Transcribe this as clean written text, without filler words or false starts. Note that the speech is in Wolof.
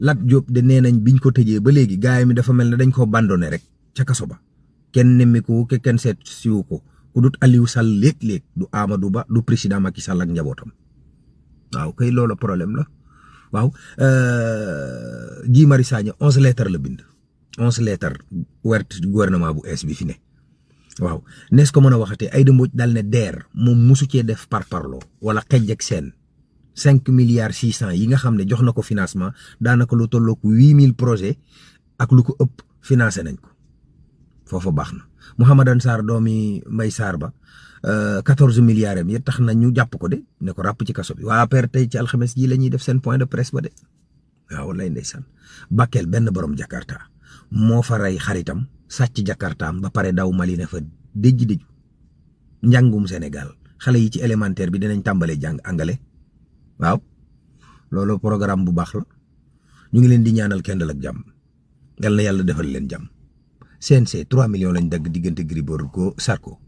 Lat Diop de nee nañ biñ ko tëjee ba léegi gaay mi dafa mel ne dañ ko abandonné rek ca kaso ba kenn nemmiku ke kenn seet siwu ko ku dut Aliou Sall léeg-léeg du Amadou Ba du président Macky Sall ak njabootam waaw kay loolu problème la waaw Guy Marius Sagna 11 lettres la bind 11 lettres wert gouvernement bu ees bi fi ne waaw nees ko mën a waxatee Aïda Mbodj dal ne DER moom musu cee def parparloo wala xejj ak seen 5 milliards 600 yi nga xam ne jox na ko financement daanaka lu tollook 8000 projets ak lu ko ëpp financé nañ ko foofa baax na Mouhamadane Sarr doomi Mbaye Sarr ba 14 milliards yi tax na ñu jàpp ko de ne ko ràpp ci kaso bi waa APR tey ci alxames ji la ñuy def seen point de presse ba de waaw lay ndeysaan Bakel benn borom Jakarta moo fa rey xaritam sàcc Jakartaam ba pare daw Mali ne fa déj njàngum Sénégal xale yi ci élémentaire bi dinañ tàmbalee jàng angale waaw loolu programme bu baax la ñu ngi leen di ñaanal kenn dal ak jàmm yal na yàlla defal leen jàmm CNC 3 millions lañ dagg diggante Gris Bordeaux Sarko